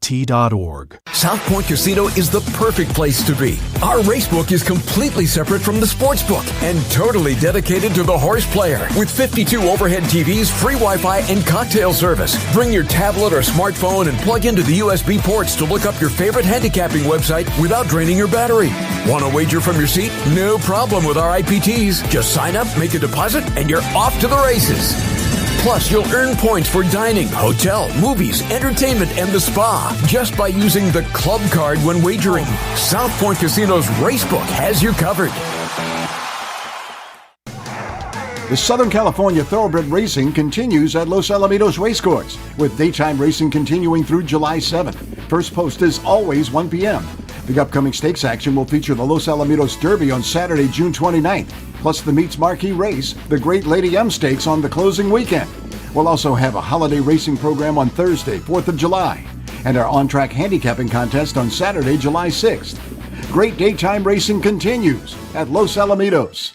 South Point Casino is the perfect place to be. Our racebook is completely separate from the sportsbook and totally dedicated to the horse player. With 52 overhead TVs, free Wi-Fi, and cocktail service. Bring your tablet or smartphone and plug into the USB ports to look up your favorite handicapping website without draining your battery. Want to wager from your seat? No problem with our IPTs. Just sign up, make a deposit, and you're off to the races. Plus, you'll earn points for dining, hotel, movies, entertainment, and the spa just by using the club card when wagering. South Point Casino's Racebook has you covered. The Southern California Thoroughbred Racing continues at Los Alamitos Racecourse, with daytime racing continuing through July 7th. First post is always 1 p.m. The upcoming stakes action will feature the Los Alamitos Derby on Saturday, June 29th, plus the meet's marquee race, the Great Lady M Stakes, on the closing weekend. We'll also have a holiday racing program on Thursday, 4th of July, and our on-track handicapping contest on Saturday, July 6th. Great daytime racing continues at Los Alamitos.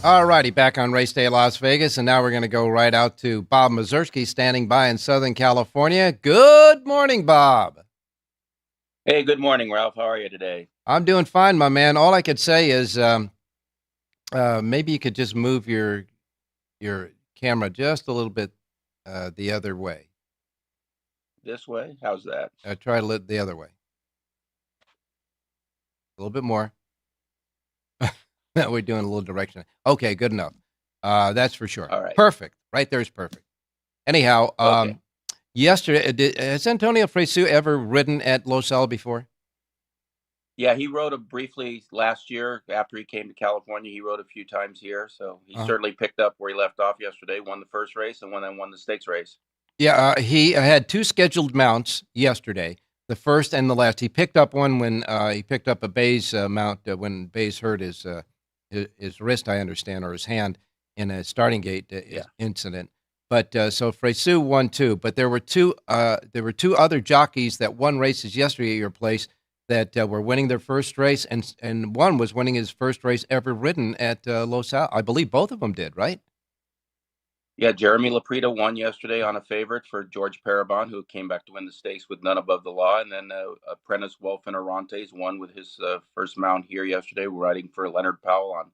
All righty, back on Race Day Las Vegas, and now we're going to go right out to Bob Mazurski standing by in Southern California. Good morning, Bob. Hey, good morning, Ralph. How are you today? I'm doing fine, my man. All I could say is maybe you could just move your camera just a little bit the other way. This way? How's that? Try to the other way. A little bit more. We're doing a little direction. Okay, good enough. That's for sure. All right. Perfect. Right there is perfect. Anyhow, Okay. yesterday, has Antonio Fresu ever ridden at Los Al before? Yeah, he rode briefly last year after he came to California. He rode a few times here, so he certainly picked up where he left off yesterday, won the first race, and then won the stakes race. Yeah, he had two scheduled mounts yesterday, the first and the last. He picked up one when he picked up a Bayes mount when Bayes hurt his wrist, I understand, or his hand in a starting gate incident. But so Fresu won two, but there were two other jockeys that won races yesterday at your place that were winning their first race, and one was winning his first race ever ridden at Los Al. I believe both of them did, right? Yeah, Jeremy Laprida won yesterday on a favorite for George Parabon, who came back to win the stakes with none above the law. And then apprentice Wolfen Orantes won with his first mount here yesterday, riding for Leonard Powell on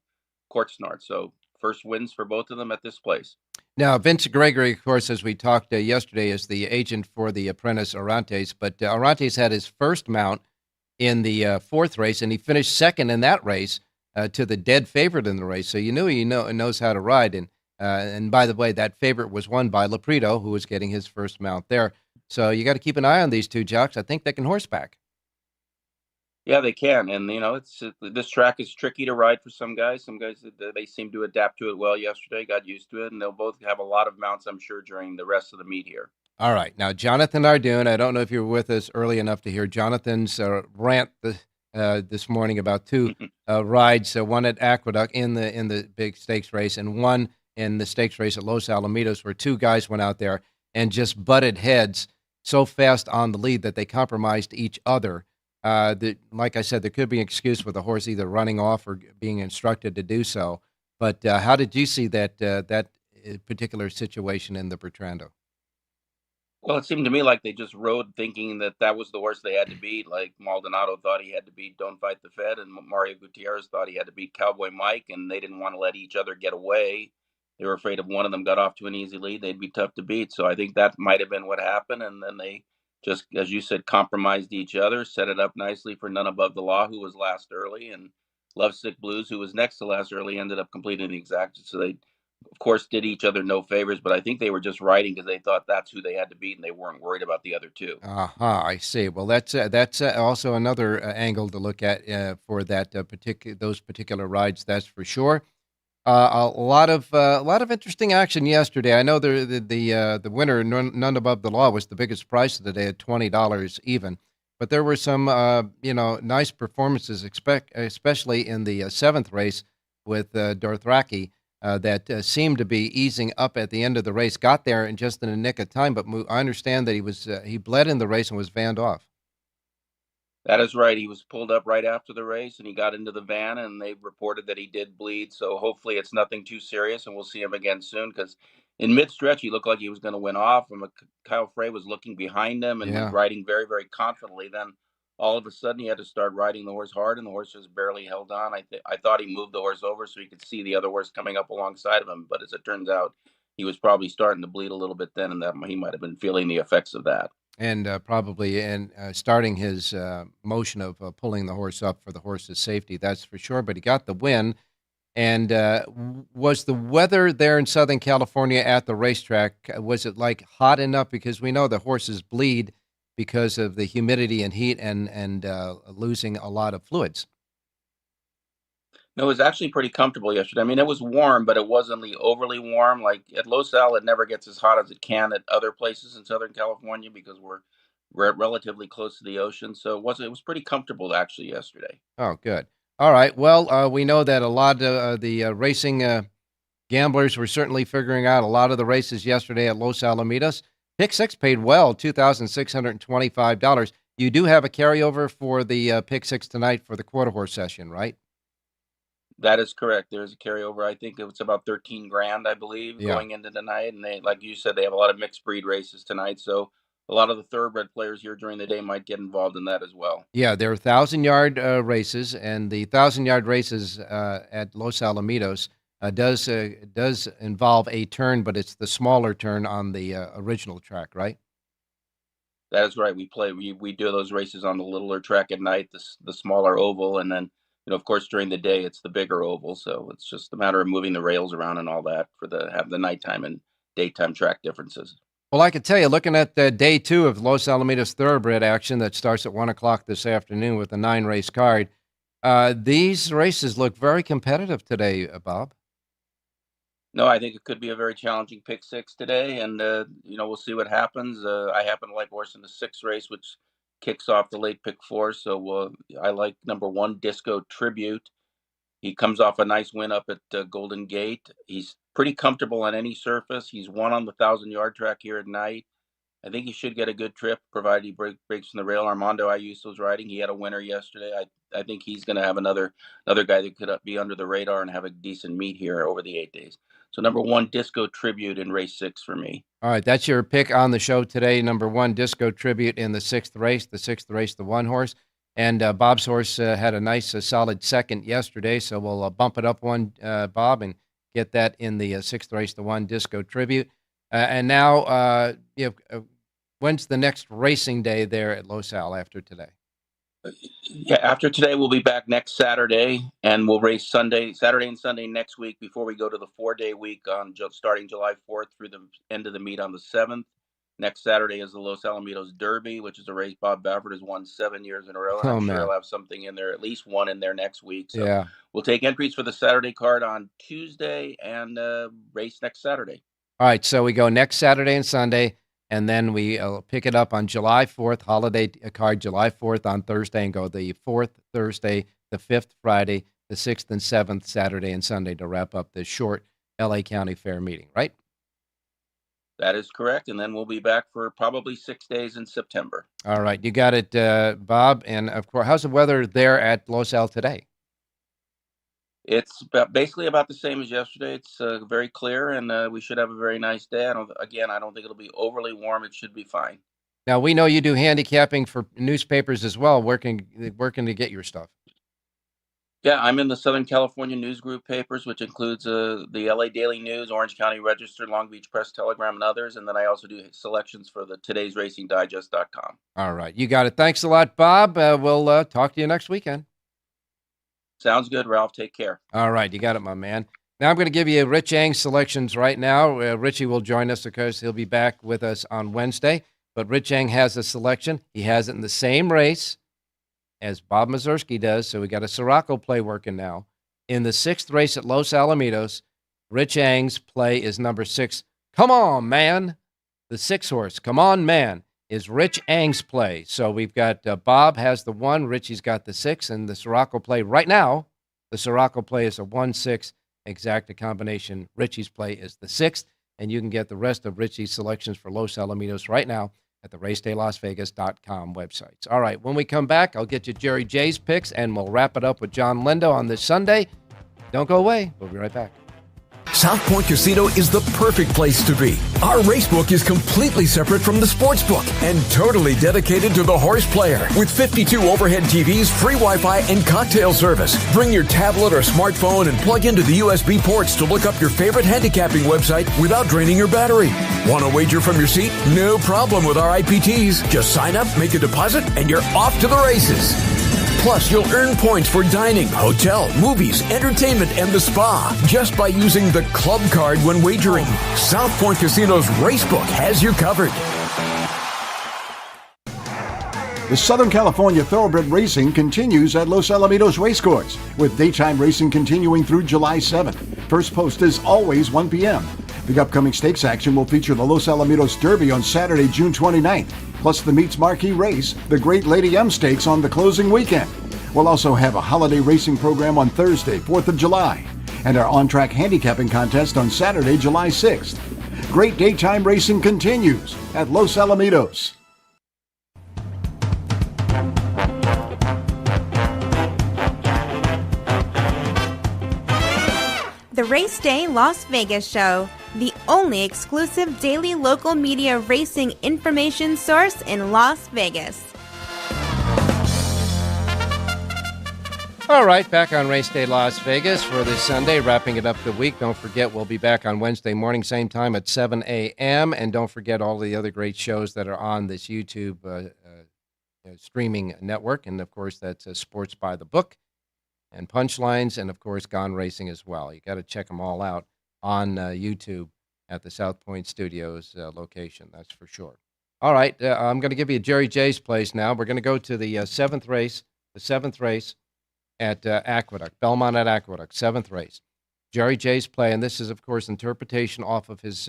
Courtsnard. So first wins for both of them at this place. Now, Vince Gregory, of course, as we talked yesterday, is the agent for the apprentice Orantes. But Orantes had his first mount in the fourth race, and he finished second in that race to the dead favorite in the race. So you knew he knows how to ride. And by the way, that favorite was won by Laprido, who was getting his first mount there. So you got to keep an eye on these two jocks. I think they can horseback. Yeah, they can. And, this track is tricky to ride for some guys. Some guys, they seem to adapt to it well yesterday, got used to it, and they'll both have a lot of mounts, I'm sure, during the rest of the meet here. All right. Now, Jonathan Hardon, I don't know if you were with us early enough to hear Jonathan's rant this morning about two rides, one at Aqueduct in the big stakes race and one in the stakes race at Los Alamitos, where two guys went out there and just butted heads so fast on the lead that they compromised each other. Like I said, there could be an excuse with the horse either running off or being instructed to do so. But how did you see that particular situation in the Bertrando? Well, it seemed to me like they just rode thinking that was the horse they had to beat. Like Maldonado thought he had to beat Don't Fight the Fed, and Mario Gutierrez thought he had to beat Cowboy Mike, and they didn't want to let each other get away. They were afraid if one of them got off to an easy lead, they'd be tough to beat. So I think that might have been what happened. And then they just, as you said, compromised each other, set it up nicely for None Above the Law, who was last early, and Lovesick Blues, who was next to last early, ended up completing the exact. So they, of course, did each other no favors, but I think they were just riding because they thought that's who they had to beat, and they weren't worried about the other two. I see. Well, that's also another angle to look at for that those particular rides. That's for sure. A lot of interesting action yesterday. I know the winner, None Above the Law, was the biggest price of the day at $20 even. But there were some nice performances, especially in the seventh race with Dothraki. That seemed to be easing up at the end of the race. Got there in just in the nick of time, but I understand that he bled in the race and was vanned off. That is right. He was pulled up right after the race, and he got into the van, and they reported that he did bleed. So hopefully it's nothing too serious, and we'll see him again soon. Because in mid-stretch, he looked like he was going to win off. And Kyle Frey was looking behind him and was riding very, very confidently. Then all of a sudden, he had to start riding the horse hard, and the horse just barely held on. I thought he moved the horse over so he could see the other horse coming up alongside of him. But as it turns out, he was probably starting to bleed a little bit then, and that he might have been feeling the effects of that. And probably starting his motion of pulling the horse up for the horse's safety, that's for sure. But he got the win. And was the weather there in Southern California at the racetrack, was it like hot enough? Because we know the horses bleed because of the humidity and heat and losing a lot of fluids. No, it was actually pretty comfortable yesterday. I mean, it was warm, but it wasn't overly warm. Like at Los Al, it never gets as hot as it can at other places in Southern California because we're relatively close to the ocean. So it was pretty comfortable actually yesterday. Oh, good. All right. Well, we know that a lot of the racing gamblers were certainly figuring out a lot of the races yesterday at Los Alamitos. Pick six paid well, $2,625. You do have a carryover for the pick six tonight for the quarter horse session, right? That is correct. There's a carryover. I think it's about 13 grand, I believe, Yeah. going into tonight. And they, like you said, they have a lot of mixed breed races tonight. So a lot of the thoroughbred players here during the day might get involved in that as well. Yeah, there are 1,000-yard races, and the 1,000-yard races at Los Alamitos does involve a turn, but it's the smaller turn on the original track, right? That is right. We do those races on the littler track at night, the smaller oval, and then of course during the day it's the bigger oval. So it's just a matter of moving the rails around and all that have the nighttime and daytime track differences. Well, I can tell you, looking at day two of Los Alamitos Thoroughbred action that starts at 1 o'clock this afternoon with a 9-race card, these races look very competitive today, Bob. No, I think it could be a very challenging pick six today, and we'll see what happens. I happen to like horse in the 6th race, which kicks off the late pick 4. So I like number 1, Disco Tribute. He comes off a nice win up at Golden Gate. He's pretty comfortable on any surface. He's won on the 1,000-yard track here at night. I think he should get a good trip, provided he breaks from the rail. Armando Ayuso's riding. He had a winner yesterday. I think he's going to have another guy that could be under the radar and have a decent meet here over the 8 days. So number 1, Disco Tribute in race 6 for me. All right, that's your pick on the show today. Number 1, Disco Tribute in the 6th race. The 6th race, the 1 horse. And Bob's horse had a nice, solid second yesterday, so we'll bump it up one, Bob, and get that in the 6th race, the 1, Disco Tribute. And now, when's the next racing day there at Los Al after today? Yeah, after today, we'll be back next Saturday, and we'll race Saturday and Sunday next week before we go to the 4-day week starting July 4th through the end of the meet on the 7th. Next Saturday is the Los Alamitos Derby, which is a race Bob Baffert has won 7 years in a row. And I'm sure he'll have something in there, at least one in there next week. So yeah. We'll take entries for the Saturday card on Tuesday and race next Saturday. All right, so we go next Saturday and Sunday, and then we pick it up on July 4th, holiday card July 4th on Thursday, and go the 4th Thursday, the 5th Friday, the 6th and 7th Saturday and Sunday to wrap up this short L.A. County Fair meeting, right? That is correct, and then we'll be back for probably 6 days in September. All right, you got it, Bob. And, of course, how's the weather there at Los Al today? It's basically about the same as yesterday. It's very clear, and we should have a very nice day. I don't think it'll be overly warm. It should be fine. Now, we know you do handicapping for newspapers as well, working to get your stuff. Yeah, I'm in the Southern California News Group papers, which includes the LA Daily News, Orange County Register, Long Beach Press Telegram, and others. And then I also do selections for the todaysracingdigest.com. All right. You got it. Thanks a lot, Bob. We'll talk to you next weekend. Sounds good, Ralph. Take care. All right. You got it, my man. Now I'm going to give you Rich Ang's selections right now. Richie will join us, of course. He'll be back with us on Wednesday. But Rich Ang has a selection. He has it in the same race as Bob Mazursky does, so we got a Siraco play working now. In the 6th race at Los Alamitos, Rich Ang's play is number 6. Come on, man. The 6 horse, Come On, Man, is Rich Ang's play. So we've got Bob has the 1, Richie's got the 6, and the Siraco play right now, the Siraco play is a 1-6 exacta combination. Richie's play is the 6th, and you can get the rest of Richie's selections for Los Alamitos right now at the RacedayLasVegas.com websites. All right, when we come back, I'll get you Jerry J's picks, and we'll wrap it up with John Lindo on this Sunday. Don't go away. We'll be right back. South Point Casino is the perfect place to be. Our racebook is completely separate from the sportsbook and totally dedicated to the horse player. With 52 overhead TVs, free Wi-Fi, and cocktail service. Bring your tablet or smartphone and plug into the USB ports to look up your favorite handicapping website without draining your battery. Want to wager from your seat? No problem with our IPTs. Just sign up, make a deposit, and you're off to the races. Plus, you'll earn points for dining, hotel, movies, entertainment, and the spa just by using the club card when wagering. South Point Casino's Racebook has you covered. The Southern California Thoroughbred Racing continues at Los Alamitos Racecourse, with daytime racing continuing through July 7th. First post is always 1 p.m. The upcoming stakes action will feature the Los Alamitos Derby on Saturday, June 29th, plus the meet's marquee race, the Great Lady M Stakes, on the closing weekend. We'll also have a holiday racing program on Thursday, 4th of July, and our on-track handicapping contest on Saturday, July 6th. Great daytime racing continues at Los Alamitos. The Race Day Las Vegas Show, the only exclusive daily local media racing information source in Las Vegas. All right, back on Race Day Las Vegas for this Sunday, wrapping it up the week. Don't forget, we'll be back on Wednesday morning, same time at 7 a.m. And don't forget all the other great shows that are on this YouTube streaming network. And, of course, that's Sports by the Book and Punchlines, and, of course, Gone Racing as well. You got to check them all out on YouTube at the South Point Studios location, that's for sure. All right, I'm going to give you Jerry J's place now. We're going to go to the seventh race at Aqueduct, Belmont at Aqueduct, seventh race. Jerry J's play, and this is, of course, interpretation off of his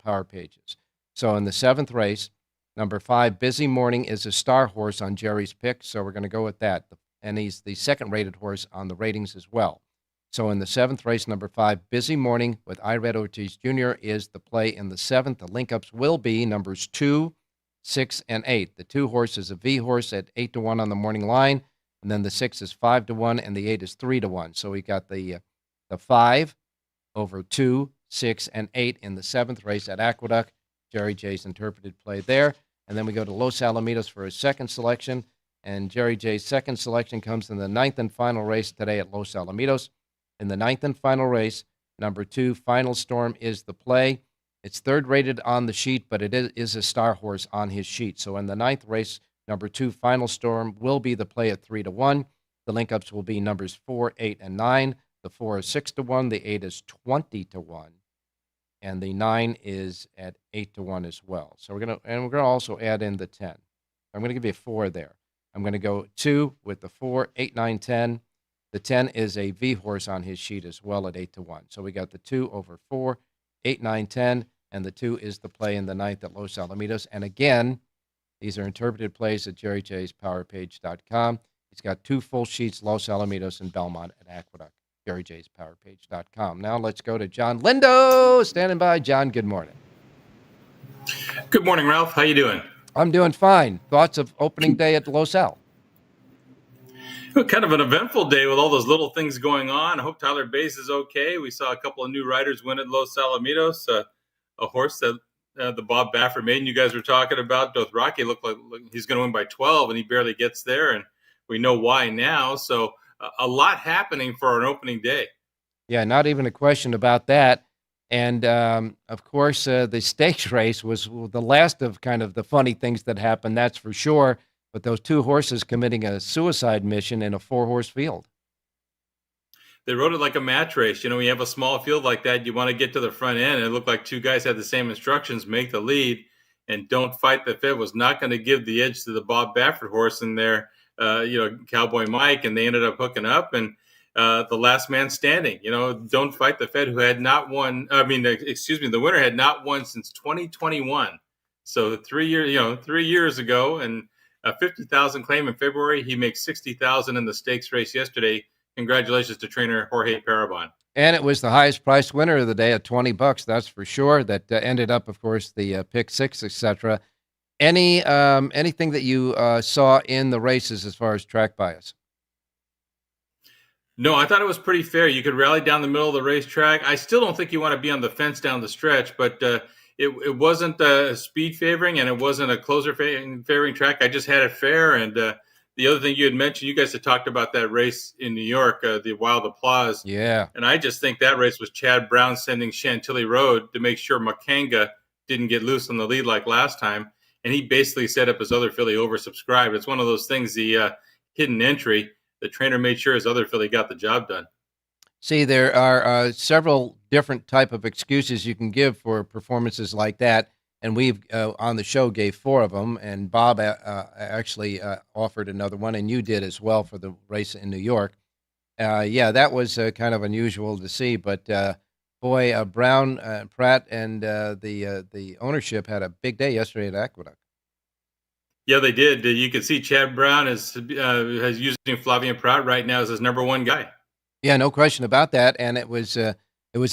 power pages. So in the seventh race, number 5, Busy Morning, is a star horse on Jerry's pick, so we're going to go with that. And he's the second-rated horse on the ratings as well. So in the seventh race, number 5, Busy Morning with Ired Ortiz Jr. is the play in the seventh. The link-ups will be numbers 2, 6, and 8. The 2 horse is a V horse at 8-1 on the morning line, and then the 6 is 5-1, and the 8 is 3-1. So we got the 5 over 2, 6, and 8 in the seventh race at Aqueduct. Jerry J's interpreted play there. And then we go to Los Alamitos for his second selection. And Jerry J's second selection comes in the ninth and final race today at Los Alamitos. In the ninth and final race, number 2, Final Storm, is the play. It's third rated on the sheet, but it is a star horse on his sheet. So in the ninth race, number 2, Final Storm, will be the play at 3-1. The link-ups will be numbers 4, 8, and 9. The 4 is 6-1. The 8 is 20-1. And the 9 is at 8-1 as well. So we're gonna also add in the 10. I'm going to give you a 4 there. I'm going to go 2 with the 4, 8, 9, 10. The 10 is a V horse on his sheet as well at 8-1. So we got the 2 over 4, 8, 9, 10, and the 2 is the play in the ninth at Los Alamitos. And again, these are interpreted plays at jerryjspowerpage.com. He's got 2 full sheets, Los Alamitos and Belmont at Aqueduct, jerryjspowerpage.com. Now let's go to John Lindo, standing by. John, good morning. Good morning, Ralph. How you doing? I'm doing fine. Thoughts of opening day at Los Al? Kind of an eventful day with all those little things going on. I hope Tyler Bass is okay. We saw a couple of new riders win at Los Alamitos. A horse that the Bob Baffert maiden you guys were talking about, Dothraki, looked like he's going to win by 12, and he barely gets there, and we know why now. So a lot happening for an opening day. Yeah, not even a question about that. And, of course, the stakes race was the last of kind of the funny things that happened, that's for sure. But those 2 horses committing a suicide mission in a 4-horse field. They rode it like a match race. You know, when you have a small field like that, you want to get to the front end. It looked like 2 guys had the same instructions, make the lead, and don't fight the fifth was not going to give the edge to the Bob Baffert horse in there, Cowboy Mike, and they ended up hooking up. And the last man standing, don't fight the Fed, who had not won. The winner had not won since 2021. So 3 years ago, and a $50,000 claim in February. He makes $60,000 in the stakes race yesterday. Congratulations to trainer Jorge Parabon. And it was the highest priced winner of the day at $20. That's for sure. That ended up, of course, the pick 6, etc. Anything that you saw in the races as far as track bias? No, I thought it was pretty fair. You could rally down the middle of the racetrack. I still don't think you want to be on the fence down the stretch, but it wasn't speed favoring and it wasn't a closer favoring track. I just had it fair. And the other thing you had mentioned, you guys had talked about that race in New York, the Wild Applause. Yeah. And I just think that race was Chad Brown sending Chantilly Road to make sure Makanga didn't get loose on the lead like last time. And he basically set up his other filly oversubscribed. It's one of those things, the hidden entry. The trainer made sure his other filly got the job done. See, there are several different type of excuses you can give for performances like that, and we've on the show gave 4 of them, and Bob actually offered another one, and you did as well for the race in New York. Yeah, that was kind of unusual to see, but boy, Brown, Pratt, and the ownership had a big day yesterday at Aqueduct. Yeah, they did. You could see Chad Brown is using Flavien Prat right now as his number 1 guy. Yeah, no question about that. And it was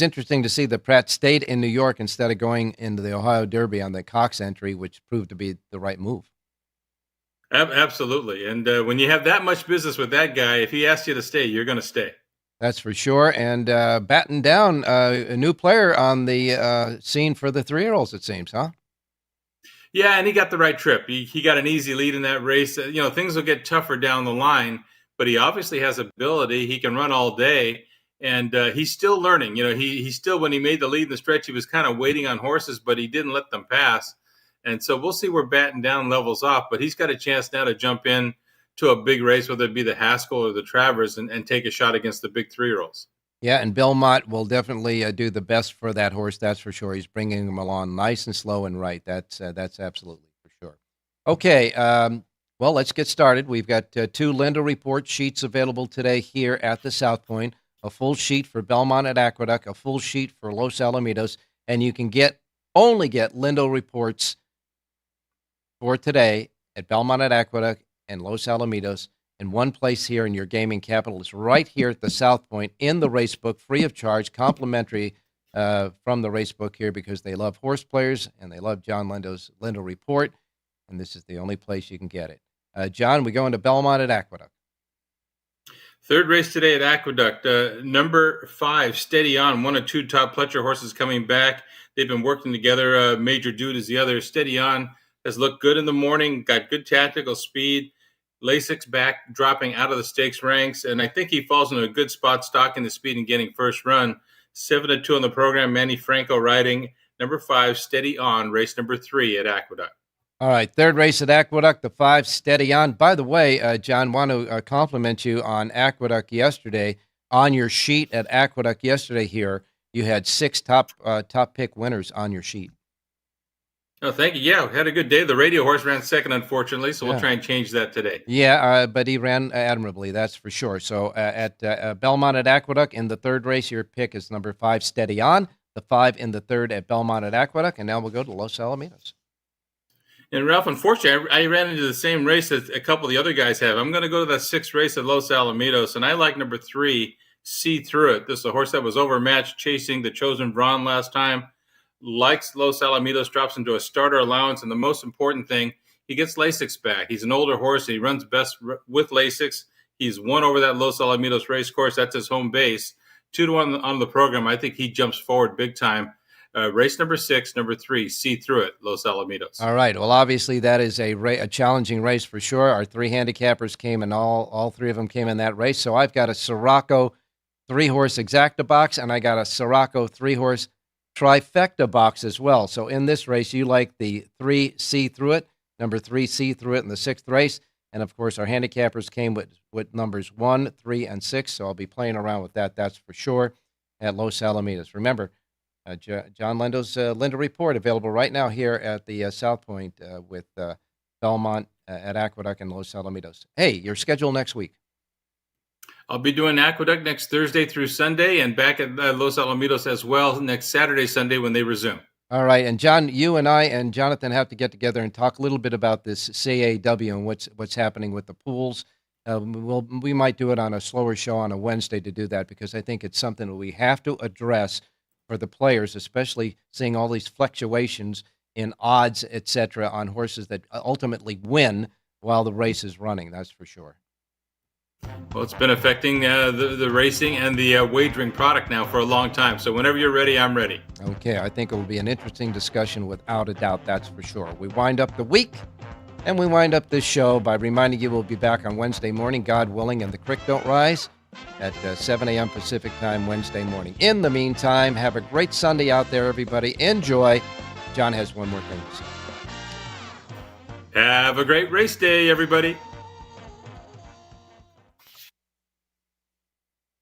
interesting to see that Pratt stayed in New York instead of going into the Ohio Derby on the Cox entry, which proved to be the right move. Absolutely. And when you have that much business with that guy, if he asks you to stay, you're going to stay. That's for sure. And batting down a new player on the scene for the 3-year-olds, it seems, huh? Yeah, and he got the right trip. He got an easy lead in that race. Things will get tougher down the line, but he obviously has ability. He can run all day, and he's still learning. He still, when he made the lead in the stretch, he was kind of waiting on horses, but he didn't let them pass. And so we'll see where batting down levels off, but he's got a chance now to jump in to a big race, whether it be the Haskell or the Travers, and take a shot against the big 3-year-olds. Yeah, and Belmont will definitely do the best for that horse. That's for sure. He's bringing him along nice and slow and right. That's absolutely for sure. Okay, well, let's get started. We've got 2 Linda Report sheets available today here at the South Point. A full sheet for Belmont at Aqueduct, a full sheet for Los Alamitos, and you can only get Linda Reports for today at Belmont at Aqueduct and Los Alamitos in one place here in your gaming capital. It's right here at the South Point in the Racebook, free of charge, complimentary from the Racebook here because they love horse players and they love John Lindo's Lindo Report, and this is the only place you can get it. John, we go into Belmont at Aqueduct. Third race today at Aqueduct. Number 5, Steady On, one of 2 top Pletcher horses coming back. They've been working together. Major Dude is the other. Steady On has looked good in the morning, got good tactical speed. Lasix back, dropping out of the stakes ranks, and I think he falls into a good spot, stocking the speed and getting first run. 7-2 on the program. Manny Franco riding. Number 5, Steady On, race number 3 at Aqueduct. All right, third race at Aqueduct, the 5, Steady On. By the way, John, want to compliment you on Aqueduct yesterday. On your sheet at Aqueduct yesterday here, you had 6 top pick winners on your sheet. Oh, thank you. Yeah, we had a good day. The radio horse ran second, unfortunately, so we'll try and change that today. Yeah, but he ran admirably, that's for sure. So at Belmont at Aqueduct, in the third race, your pick is number 5, Steady On. The 5 in the third at Belmont at Aqueduct, and now we'll go to Los Alamitos. And Ralph, unfortunately, I ran into the same race that a couple of the other guys have. I'm going to go to that 6th race at Los Alamitos, and I like number 3, See Through It. This is a horse that was overmatched chasing the Chosen Brawn last time. Likes Los Alamitos, drops into a starter allowance, and the most important thing, he gets Lasix back. He's an older horse. He runs best with Lasix. He's won over that Los Alamitos race course. That's his home base. 2-1 on the program. I think he jumps forward big time. Race number 6, number 3, See Through It, Los Alamitos. All right. Well, obviously that is a challenging race for sure. Our 3 handicappers came in, all 3 of them came in that race. So I've got a Siraco 3-horse exacta box, and I got a Siraco 3-horse trifecta box as well. So in this race, you like the 3, See Through It, number 3, See Through It in the 6th race. And of course, our handicappers came with numbers 1, 3, and 6. So I'll be playing around with that. That's for sure at Los Alamitos. Remember, John Lindo's Lindo Report available right now here at the South Point with Belmont at Aqueduct and Los Alamitos. Hey, your schedule next week. I'll be doing Aqueduct next Thursday through Sunday and back at Los Alamitos as well next Saturday, Sunday when they resume. All right. And John, you and I and Jonathan have to get together and talk a little bit about this CAW and what's happening with the pools. We might do it on a slower show on a Wednesday to do that because I think it's something that we have to address for the players, especially seeing all these fluctuations in odds, et cetera, on horses that ultimately win while the race is running. That's for sure. Well, it's been affecting the racing and the wagering product now for a long time. So whenever you're ready, I'm ready. Okay, I think it will be an interesting discussion without a doubt, that's for sure. We wind up the week, and we wind up this show by reminding you we'll be back on Wednesday morning, God willing, and the creek don't rise, at 7 a.m. Pacific time Wednesday morning. In the meantime, have a great Sunday out there, everybody. Enjoy. John has one more thing to say. Have a great race day, everybody.